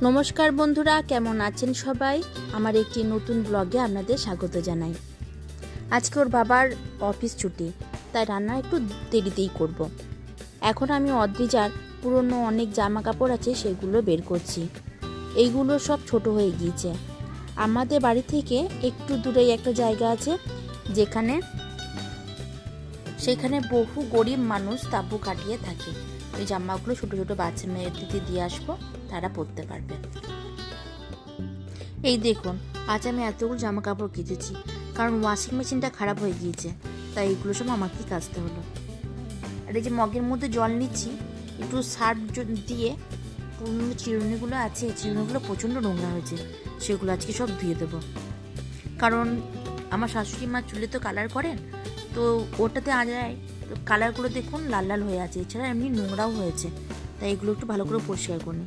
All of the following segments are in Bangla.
নমস্কার বন্ধুরা, কেমন আছেন সবাই? আমার একটি নতুন ব্লগে আপনাদের স্বাগত জানাই। আজকে ওর বাবার অফিস ছুটি, তাই রান্না একটু দেরিতেই করব। এখন আমি অদ্রিজার পুরনো অনেক জামা কাপড় আছে সেগুলো বের করছি। এইগুলো সব ছোট হয়ে গিয়েছে। আমাদের বাড়ি থেকে একটু দূরেই একটা জায়গা আছে সেখানে বহু গরিব মানুষ তাঁবু কাটিয়ে থাকে। ওই জামাগুলো ছোটো ছোটো বাচ্চা মেয়েদের দিয়ে আসবো, তারা পরতে পারবে। এই দেখুন, আজ আমি এতগুলো জামা কাপড় কেচেছি, কারণ ওয়াশিং মেশিনটা খারাপ হয়ে গিয়েছে, তাই এগুলো সব আমাকেই কাচতে হলো। আর এই যে মগের মধ্যে জল নিচ্ছি, একটু সার্ফ দিয়ে পুরনো চিরুনিগুলো আছে, চিরুনিগুলো প্রচণ্ড নোংরা হয়েছে, সেগুলো আজকে সব ধুয়ে দেবো। কারণ আমার শাশুড়ি মা চুলে তো কালার করেন, তো ওটাতে আজরায় কালারগুলো দেখুন লাল লাল হয়ে আছে, এছাড়া এমনি নোংরাও হয়েছে, তাই এগুলো একটু ভালো করে পরিষ্কার করি।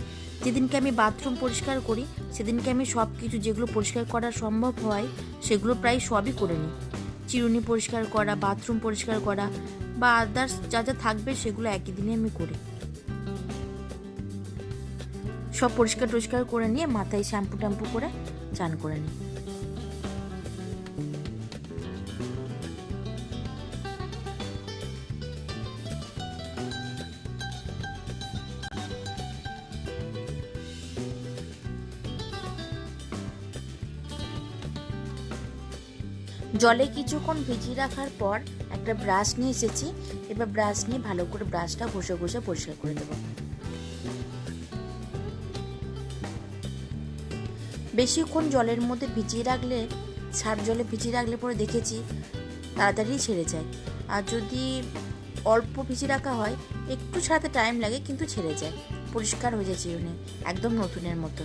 যেদিনকে আমি বাথরুম পরিষ্কার করি সেদিনকে আমি সব কিছু যেগুলো পরিষ্কার করা সম্ভব হয় সেগুলো প্রায় সবই করে নিই। চিরুনি পরিষ্কার করা, বাথরুম পরিষ্কার করা বা আদার্স যা যা থাকবে সেগুলো একই দিনে আমি করি। সব পরিষ্কার টরিষ্কার করে নিয়ে মাথায় শ্যাম্পু ট্যাম্পু করে চান করে নিই। জলে কিছুক্ষণ ভিজিয়ে রাখার পর একটা ব্রাশ নিয়ে এসেছি। এবার ব্রাশ নিয়ে ভালো করে ব্রাশটা ঘষে ঘষে পরিষ্কার করে দেবো। বেশিক্ষণ জলের মধ্যে ভিজিয়ে রাখলে, সার্ফ জলে ভিজিয়ে রাখলে পরে দেখেছি তাড়াতাড়ি ছেড়ে যায়। আর যদি অল্প ভিজিয়ে রাখা হয় একটু ছাড়াতে টাইম লাগে, কিন্তু ছেড়ে যায়, পরিষ্কার হয়ে যায় চিরুনি, একদম নতুনের মতো।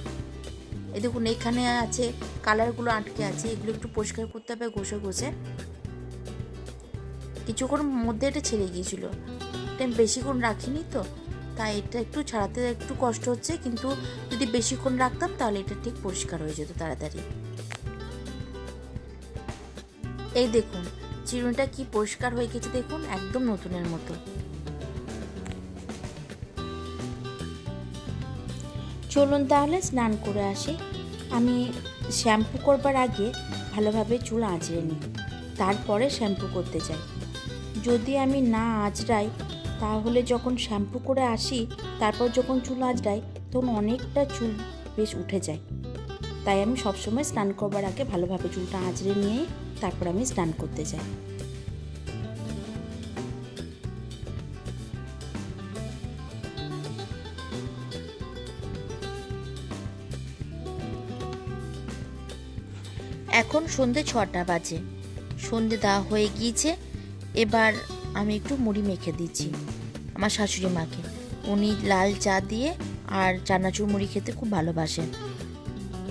এই দেখুন, এখানে আছে কালারগুলো আটকে আছে, এগুলো একটু পরিষ্কার করতে হবে ঘষে ঘষে। কিছুক্ষণ মধ্যে এটা ছেড়ে গিয়েছিল, এটা বেশিক্ষণ রাখিনি তো, তাই এটা একটু ছাড়াতে একটু কষ্ট হচ্ছে, কিন্তু যদি বেশিক্ষণ রাখতাম তাহলে এটা ঠিক পরিষ্কার হয়ে যেত তাড়াতাড়ি। এই দেখুন চিরুনিটা কি পরিষ্কার হয়ে গেছে, দেখুন একদম নতুনের মতো। চলুন তাহলে স্নান করে আসি। আমি শ্যাম্পু করবার আগে ভালোভাবে চুল আঁচড়ে নিই, তারপরে শ্যাম্পু করতে যাই। যদি আমি না আঁচড়াই তাহলে যখন শ্যাম্পু করে আসি, তারপর যখন চুল আঁচড়াই তখন অনেকটা চুল বেশ উঠে যায়। তাই আমি সবসময় স্নান করবার আগে ভালোভাবে চুলটা আঁচড়ে নিয়ে তারপর আমি স্নান করতে যাই। এখন সন্ধে 6টা বাজে, সন্ধে দেওয়া হয়ে গিয়েছে। এবার আমি একটু মুড়ি মেখে দিচ্ছি আমার শাশুড়ি মাকে। উনি লাল চা দিয়ে আর চানাচুর মুড়ি খেতে খুব ভালোবাসেন।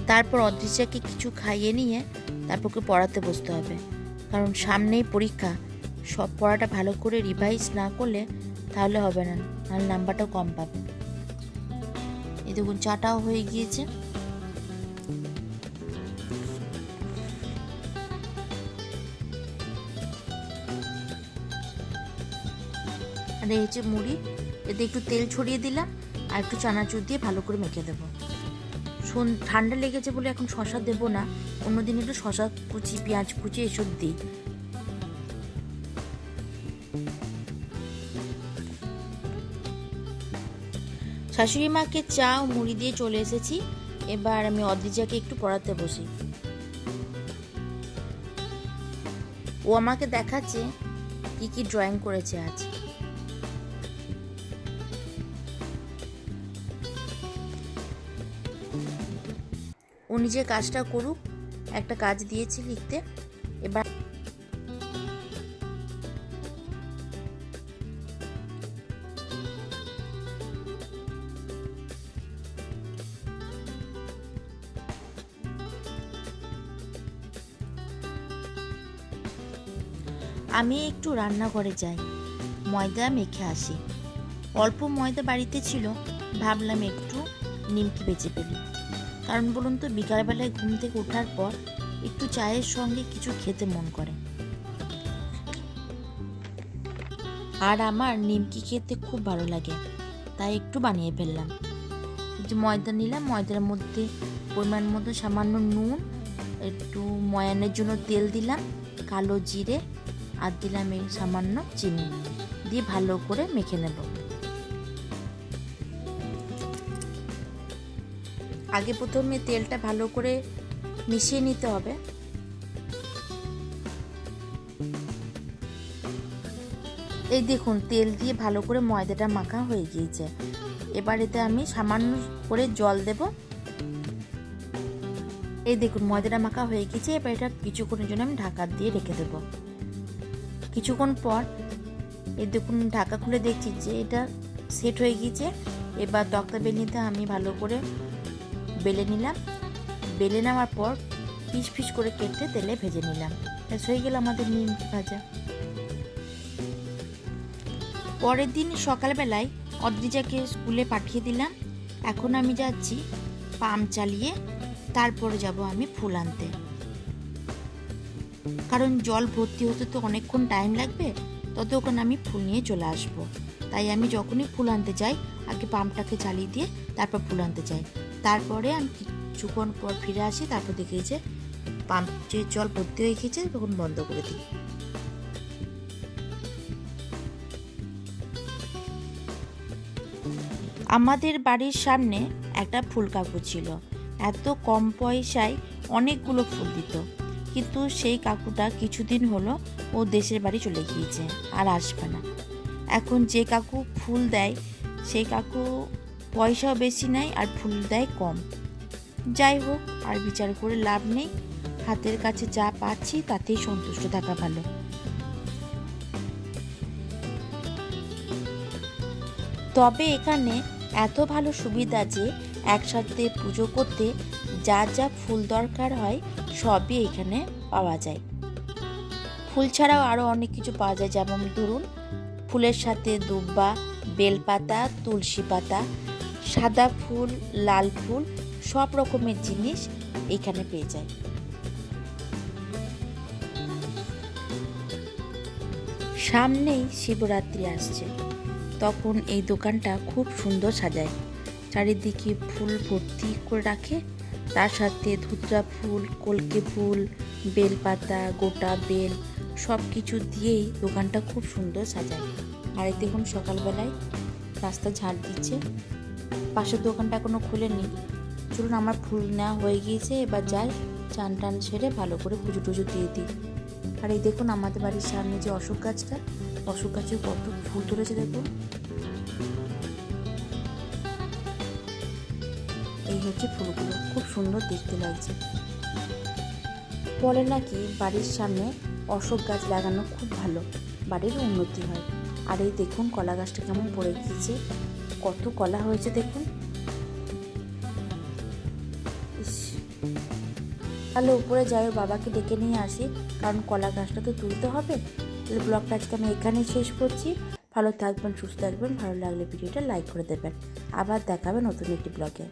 তারপর অদ্রিজাকে কিছু খাইয়ে নিয়ে তারপর ওকে পড়াতে বসতে হবে, কারণ সামনেই পরীক্ষা। সব পড়াটা ভালো করে রিভাইজ না করলে তাহলে হবে না, নাহলে নাম্বারটাও কম পাবে। এই দেখুন চাটাও হয়ে গিয়েছে। আর এই হচ্ছে মুড়ি, এতে একটু তেল ছড়িয়ে দিলাম আর একটু চানাচুর দিয়ে ভালো করে মেখে দেবো। ঠান্ডা লেগেছে বলে এখন শশা দেবো না, অন্যদিন একটু শশা কুচি, পেঁয়াজ কুচি এসব দিই। শাশুড়ি মাকে চা ও মুড়ি দিয়ে চলে এসেছি। এবার আমি অদ্রিজাকে একটু পড়াতে বসি। ও আমাকে দেখাচ্ছে কি কি ড্রয়িং করেছে আজ। ও নিজে কাজটা করুক, একটা কাজ দিয়েছি লিখতে। এবার আমি একটু রান্নাঘরে যাই, ময়দা মেখে আসি। অল্প ময়দা বাড়িতে ছিল, ভাবলাম একটু নিমকি বেঁচে ফেলি। কারণ বলুন তো, বিকালবেলায় ঘুম থেকে ওঠার পর একটু চায়ের সঙ্গে কিছু খেতে মন করে। আর আমার নিমকি খেতে খুব ভালো লাগে, তাই একটু বানিয়ে ফেললাম। যে ময়দা নিলাম, ময়দার মধ্যে পরিমাণ মতো সামান্য নুন, একটু ময়ানের জন্য তেল দিলাম, কালো জিরে আর দিলাম এই সামান্য চিনি দিয়ে ভালো করে মেখে নেব। আগে প্রথমে তেলটা ভালো করে মিশিয়ে নিতে হবে। এই দেখুন তেল দিয়ে ভালো করে ময়দাটা মাখা হয়ে গিয়েছে। এবার এতে আমি সামান্য করে জল দেব। এই দেখুন ময়দাটা মাখা হয়ে গেছে। এবার এটা কিছুক্ষণের জন্য আমি ঢাকা দিয়ে রেখে দেব। কিছুক্ষণ পর এই দেখুন ঢাকা খুলে দেখছি যে এটা সেট হয়ে গিয়েছে। এবার তক্তা বেলনিতে আমি ভালো করে বেলে নিলাম। বেলে নেওয়ার পর পিস পিস করে কেটে তেলে ভেজে নিলাম। হয়ে গেল আমাদের নিমকি ভাজা। পরের দিন সকালবেলায় অদ্রিজাকে স্কুলে পাঠিয়ে দিলাম। এখন আমি যাচ্ছি পাম্প চালিয়ে, তারপরে যাব আমি ফুল আনতে, কারণ জল ভর্তি হতে তো অনেকক্ষণ টাইম লাগবে, ততক্ষণ আমি ফুল নিয়ে চলে আসব। তাই আমি যখনই ফুল আনতে যাই আগে পাম্পটাকে চালিয়ে দিয়ে তারপর ফুল আনতে যাই। তারপরে আমি কিছুক্ষণ পর ফিরে আসি, তারপর দেখি যে পাম্প যে জল ভর্তি হয়ে গেছে তখন বন্ধ করে দিই। আমাদের বাড়ির সামনে একটা ফুল কাকু ছিল। এত কম পয়সায় অনেকগুলো ফুল দিত, কিন্তু সেই কাকুটা কিছুদিন হলো ও দেশের বাড়ি চলে গিয়েছে, আর আসবে না। এখন যে কাকু ফুল দেয় সেই কাকু পয়সাও বেশি নেয় আর ফুল দেয় কম। যাই হোক, আর বিচার করে লাভ নেই, হাতের কাছে যা পাচ্ছি তাতেই সন্তুষ্ট থাকা ভালো। তবে এখানে এত ভালো সুবিধা যে একসাথে পুজো করতে যা যা ফুল দরকার হয় সবই এখানে পাওয়া যায়। ফুল ছাড়াও আরও অনেক কিছু পাওয়া যায়, যেমন ধরুন ফুলের সাথে দুব্বা, বেলপাতা, তুলসী পাতা, সাদা ফুল, লাল ফুল, সব রকমের জিনিস এখানে পেয়ে যায়। সামনেই শিবরাত্রি আসছে, তখন এই দোকানটা খুব সুন্দর সাজায়, চারিদিকে ফুল ভর্তি করে রাখে। তার সাথে ধুতরা ফুল, কলকে ফুল, বেলপাতা, গোটা বেল সব কিছু দিয়েই দোকানটা খুব সুন্দর সাজায়। আর এই দেখুন সকালবেলায় রাস্তা ঝাড় দিচ্ছে। পাশের দোকানটা এখনো খুলেনি। চলুন, আমার ফুল নেওয়া হয়ে গিয়েছে, এবার যাই চান টান সেরে ভালো করে পুজো টুজো দিয়ে দিই। আর এই দেখুন আমাদের বাড়ির সামনে যে অশোক গাছটা, অশোক গাছে কত ফুল তুলেছে দেখুন। এই হচ্ছে ফুলগুলো, খুব সুন্দর দেখতে লাগছে। বলে নাকি বাড়ির সামনে অশোক গাছ লাগানো খুব ভালো, বাড়ির উন্নতি হয়। আর এই দেখুন কলা গাছটা কেমন পড়ে গিয়েছে, কত কলা হয়েছে দেখুন। তাহলে উপরে যাই, বাবাকে ডেকে নিয়ে আসি, কারণ কলা গাছটা তো তুলতে হবে। তাহলে ব্লগটা আজকে আমি এখানেই শেষ করছি। ভালো থাকবেন, সুস্থ থাকবেন। ভালো লাগলে ভিডিওটা লাইক করে দেবেন। আবার দেখাবে নতুন একটি ব্লগে।